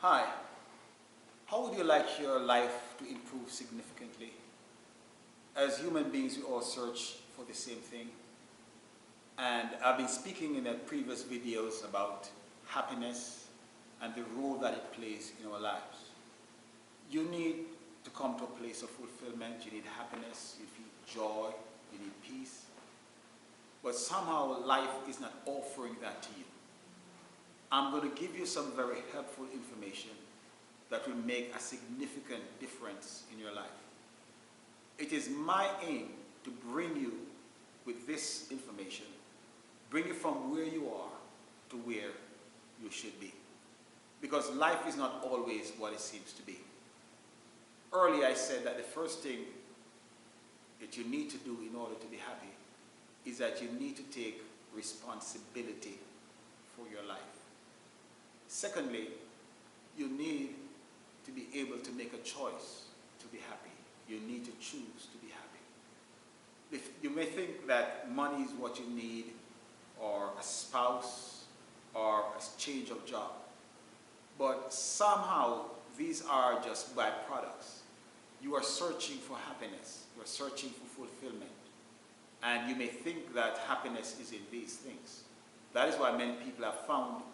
Hi, how would you like your life to improve significantly? As human beings, we all search for the same thing. And I've been speaking in the previous videos about happiness and the role that it plays in our lives. You need to come to a place of fulfillment. You need happiness, you feel joy, you need peace. But somehow life is not offering that to you. I'm going to give you some very helpful information that will make a significant difference in your life. It is my aim to bring you with this information, bring you from where you are to where you should be. Because life is not always what it seems to be. Earlier I said that the first thing that you need to do in order to be happy is that you need to take responsibility for your life. Secondly, you need to be able to make a choice to be happy. You need to choose to be happy. You may think that money is what you need, or a spouse, or a change of job. But somehow these are just byproducts. You are searching for happiness. You are searching for fulfillment. And you may think that happiness is in these things. That is why many people have found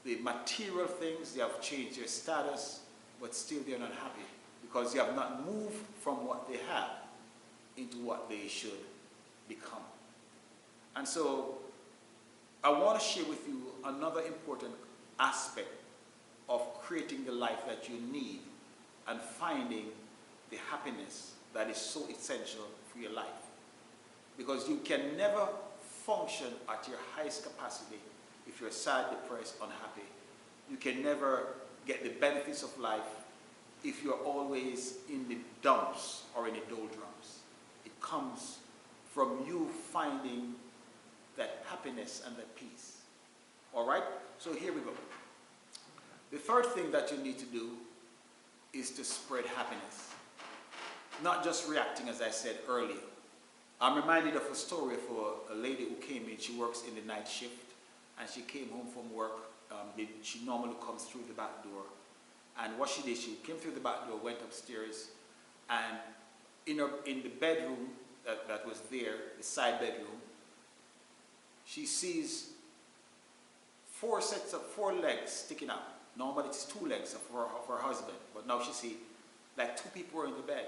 the material things, they have changed their status, but still they're not happy because they have not moved from what they have into what they should become. And so I want to share with you another important aspect of creating the life that you need and finding the happiness that is so essential for your life. Because you can never function at your highest capacity if you're sad, depressed, unhappy. You can never get the benefits of life if you're always in the dumps or in the doldrums. It comes from you finding that happiness and that peace. All right? So here we go. The third thing that you need to do is to spread happiness. Not just reacting, as I said earlier. I'm reminded of a story of a lady who came in. She works in the night shift, and she came home from work. She normally comes through the back door. And what she did, she came through the back door, went upstairs, and in the bedroom that was there, the side bedroom, she sees four legs sticking out. Normally it's two legs of her husband, but now she sees like two people were in the bed.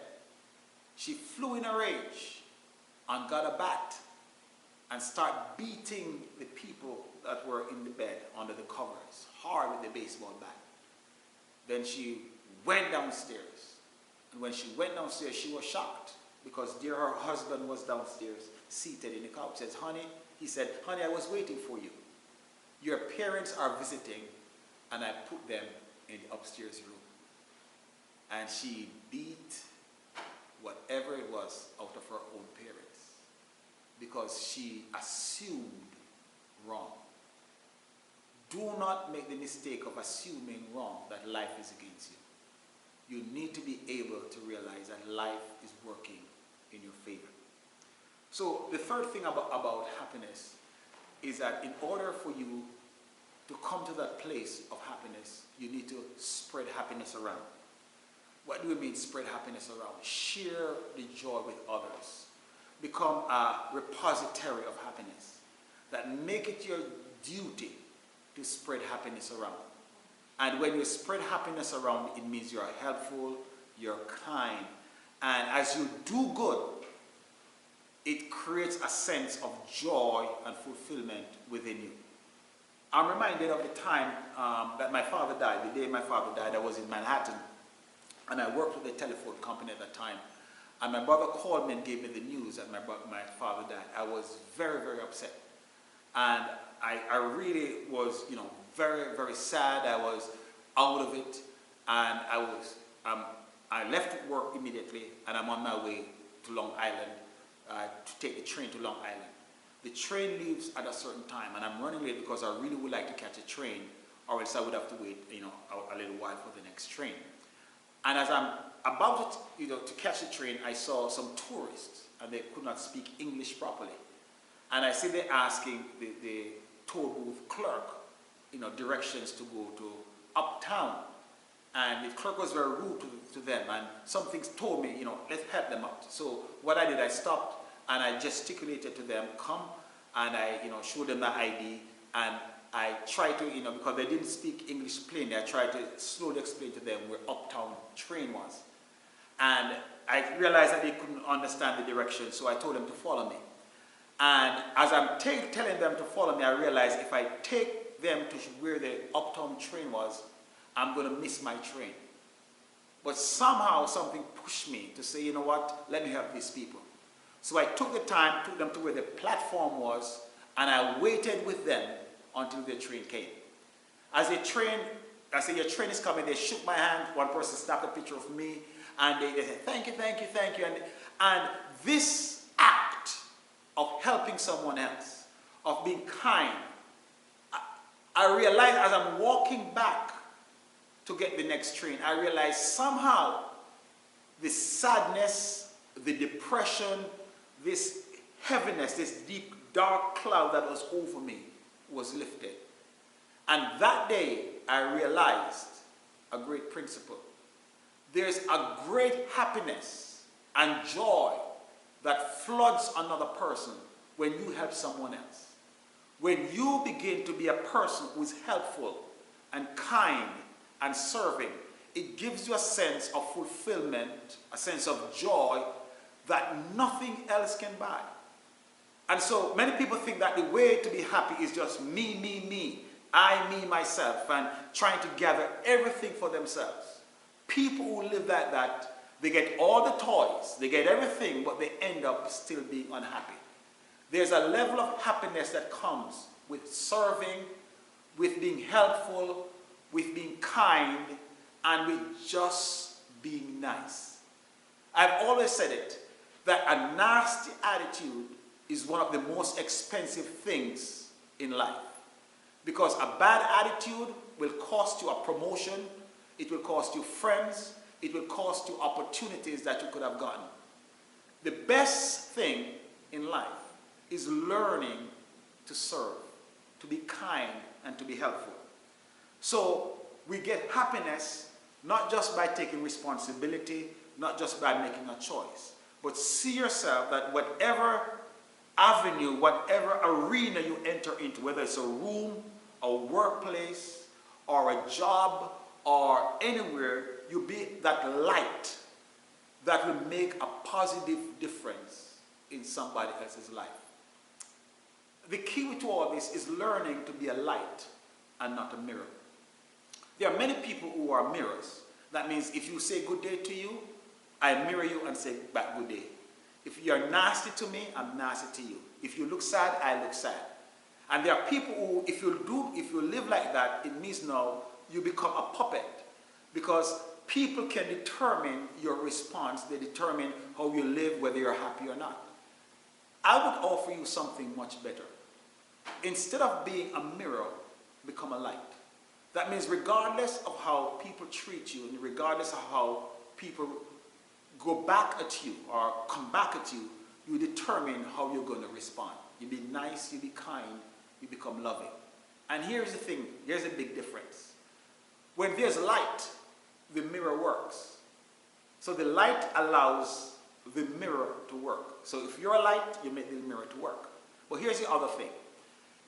She flew in a rage and got a bat and started beating the people that were in the bed under the covers hard with the baseball bat. Then she went downstairs. And when she went downstairs, she was shocked because there her husband was downstairs seated in the couch. He said, honey, I was waiting for you. Your parents are visiting and I put them in the upstairs room. And she beat whatever it was out of her own parents because she assumed wrong. Do not make the mistake of assuming wrong, that life is against you. You need to be able to realize that life is working in your favor. So the third thing about happiness is that in order for you to come to that place of happiness, you need to spread happiness around. What do we mean spread happiness around? Share the joy with others. Become a repository of happiness. That make it your duty to spread happiness around. And when you spread happiness around, it means you're helpful, you're kind, and as you do good, it creates a sense of joy and fulfillment within you. I'm reminded of the time that my father died. The day my father died, I was in Manhattan, and I worked with a telephone company at that time. And my brother called me and gave me the news that my father died. I was very, very upset. And I really was, very, very sad. I was out of it. And I left work immediately, and I'm on my way to Long Island to take the train to Long Island. The train leaves at a certain time, and I'm running late because I really would like to catch a train, or else I would have to wait, a little while for the next train. And as I'm about to catch the train, I saw some tourists, and they could not speak English properly. And I see they're asking the toll booth clerk, directions to go to uptown. and the clerk was very rude to them, and some things told me, let's help them out. So what I did, I stopped and I gesticulated to them, come, and I, showed them my ID, and I tried to, because they didn't speak English plainly, I tried to slowly explain to them where Uptown train was. And I realized that they couldn't understand the direction, so I told them to follow me. And as I'm telling them to follow me, I realized if I take them to where the Uptown train was, I'm going to miss my train. But somehow something pushed me to say, you know what, let me help these people. So I took the time, took them to where the platform was, and I waited with them until the train came. As the train, I said, your train is coming, they shook my hand, one person snapped a picture of me, and they said, thank you, thank you, thank you. And this act of helping someone else, of being kind, I realized as I'm walking back to get the next train, I realized somehow the sadness, the depression, this heaviness, this deep dark cloud that was over me was lifted. And that day I realized a great principle. There's a great happiness and joy that floods another person when you help someone else. When you begin to be a person who is helpful and kind and serving, it gives you a sense of fulfillment, a sense of joy that nothing else can buy. And so many people think that the way to be happy is just me, me, me, I, me, myself, and trying to gather everything for themselves. People who live like that, they get all the toys, they get everything, but they end up still being unhappy. There's a level of happiness that comes with serving, with being helpful, with being kind, and with just being nice. I've always said it, that a nasty attitude is one of the most expensive things in life. Because a bad attitude will cost you a promotion, it will cost you friends, it will cost you opportunities that you could have gotten. The best thing in life is learning to serve, to be kind, and to be helpful. So we get happiness not just by taking responsibility, not just by making a choice, but see yourself that whatever avenue, whatever arena you enter into, whether it's a room, a workplace, or a job, or anywhere, you be that light that will make a positive difference in somebody else's life. The key to all this is learning to be a light and not a mirror. There are many people who are mirrors. That means if you say good day to you, I mirror you and say back good day. If you're nasty to me, I'm nasty to you. If you look sad, I look sad. And there are people who, if you live like that, it means now you become a puppet. Because people can determine your response. They determine how you live, whether you're happy or not. I would offer you something much better. Instead of being a mirror, become a light. That means regardless of how people treat you, and regardless of how people go back at you or come back at you, you determine how you're going to respond. You be nice, you be kind, you become loving. And here's the thing, here's a big difference. When there's light, the mirror works. So the light allows the mirror to work. So if you're a light, you make the mirror to work. But here's the other thing.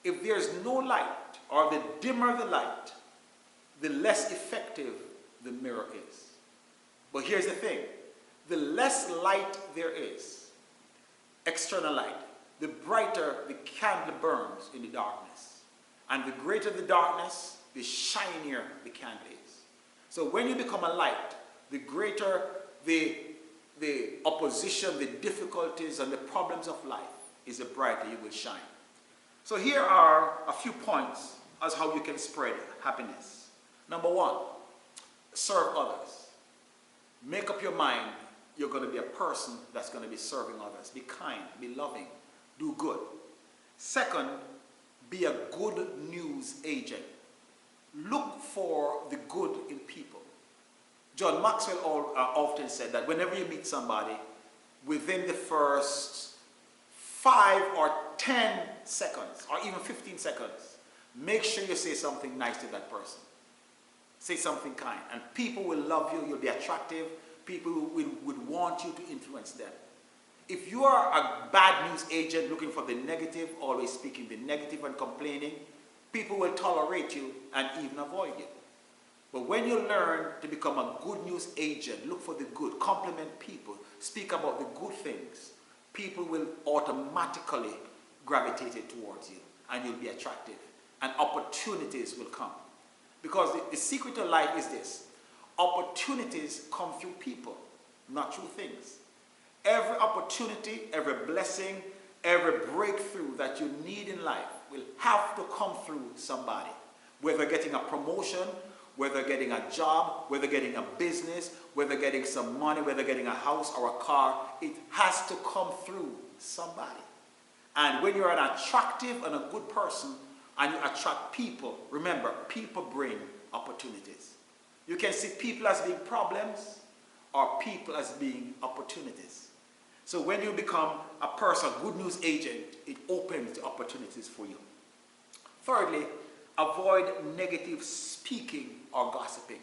If there's no light, or the dimmer the light, the less effective the mirror is. But here's the thing. The less light there is, external light, the brighter the candle burns in the darkness. And the greater the darkness, the shinier the candle is. So when you become a light, the greater the opposition, the difficulties, and the problems of life is, the brighter you will shine. So here are a few points as how you can spread happiness. Number one, serve others. Make up your mind you're going to be a person that's going to be serving others. Be kind, be loving, do good. Second, be a good news agent. Look for the good in people. John Maxwell often said that whenever you meet somebody, within the first 5 or 10 seconds, or even 15 seconds, make sure you say something nice to that person. Say something kind. And people will love you. You'll be attractive. People would want you to influence them. If you are a bad news agent looking for the negative, always speaking the negative and complaining, people will tolerate you and even avoid you. But when you learn to become a good news agent, look for the good, compliment people, speak about the good things, people will automatically gravitate towards you and you'll be attractive and opportunities will come. Because the secret of life is this: opportunities come through people, not through things. Every opportunity, every blessing, every breakthrough that you need in life will have to come through somebody. Whether getting a promotion, whether getting a job, whether getting a business, whether getting some money, whether getting a house or a car, it has to come through somebody. And when you're an attractive and a good person and you attract people, remember, people bring opportunities. You can see people as being problems or people as being opportunities. So when you become a person, a good news agent, it opens the opportunities for you. Thirdly, avoid negative speaking or gossiping.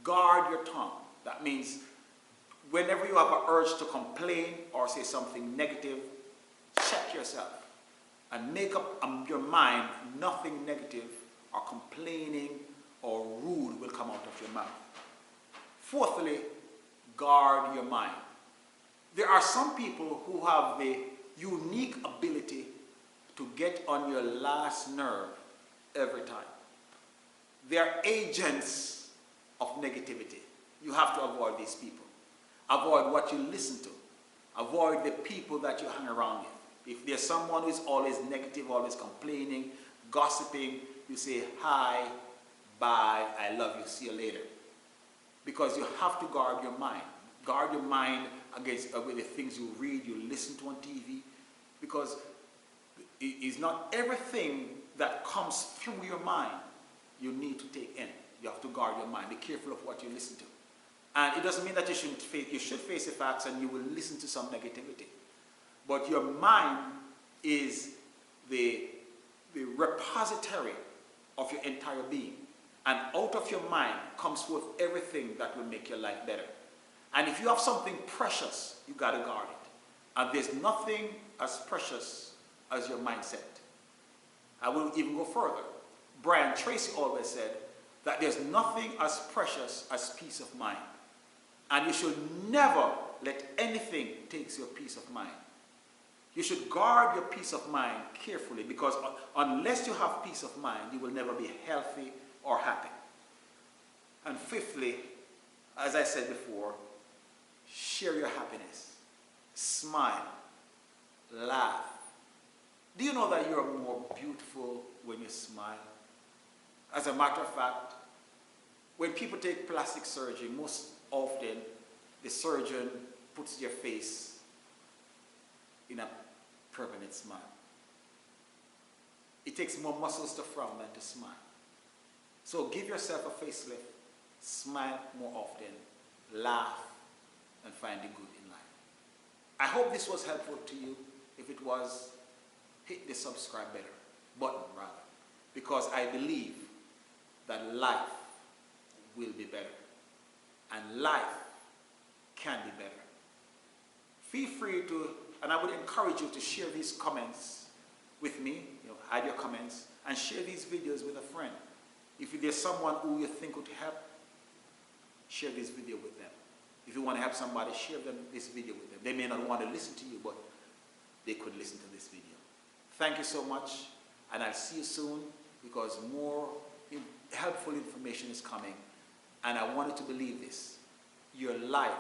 Guard your tongue. That means whenever you have an urge to complain or say something negative, check yourself and make up your mind nothing negative or complaining or rude will come out of your mouth. Fourthly, guard your mind. There are some people who have the unique ability to get on your last nerve every time. They are agents of negativity. You have to avoid these people. Avoid what you listen to. Avoid the people that you hang around with. If there's someone who's always negative, always complaining, gossiping, you say, hi, bye, I love you, see you later. Because you have to guard your mind. Guard your mind against with the things you read, you listen to on TV. Because it is not everything that comes through your mind you need to take in. You have to guard your mind. Be careful of what you listen to. And it doesn't mean that you should face the facts and you will listen to some negativity. But your mind is the repository of your entire being. And out of your mind comes forth everything that will make your life better. And if you have something precious, you got to guard it. And there's nothing as precious as your mindset. I will even go further. Brian Tracy always said that there's nothing as precious as peace of mind. And you should never let anything take your peace of mind. You should guard your peace of mind carefully, because unless you have peace of mind, you will never be healthy or happy. And fifthly, as I said before, share your happiness. Smile. Laugh. Do you know that you are more beautiful when you smile? As a matter of fact, when people take plastic surgery, most often the surgeon puts their face in a permanent smile. It takes more muscles to frown than to smile. So give yourself a facelift, smile more often, laugh, and find the good in life. I hope this was helpful to you. If it was, hit the subscribe button rather, because I believe that life will be better, and life can be better. Feel free to, and I would encourage you to share these comments with me, add your comments, and share these videos with a friend. If there's someone who you think would help, share this video with them. If you want to help somebody, share this video with them. They may not want to listen to you, but they could listen to this video. Thank you so much, and I'll see you soon, because more helpful information is coming. And I want you to believe this: your life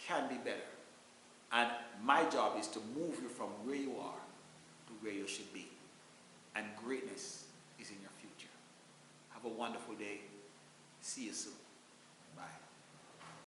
can be better. And my job is to move you from where you are to where you should be. And greatness is in your future. Have a wonderful day. See you soon. Bye.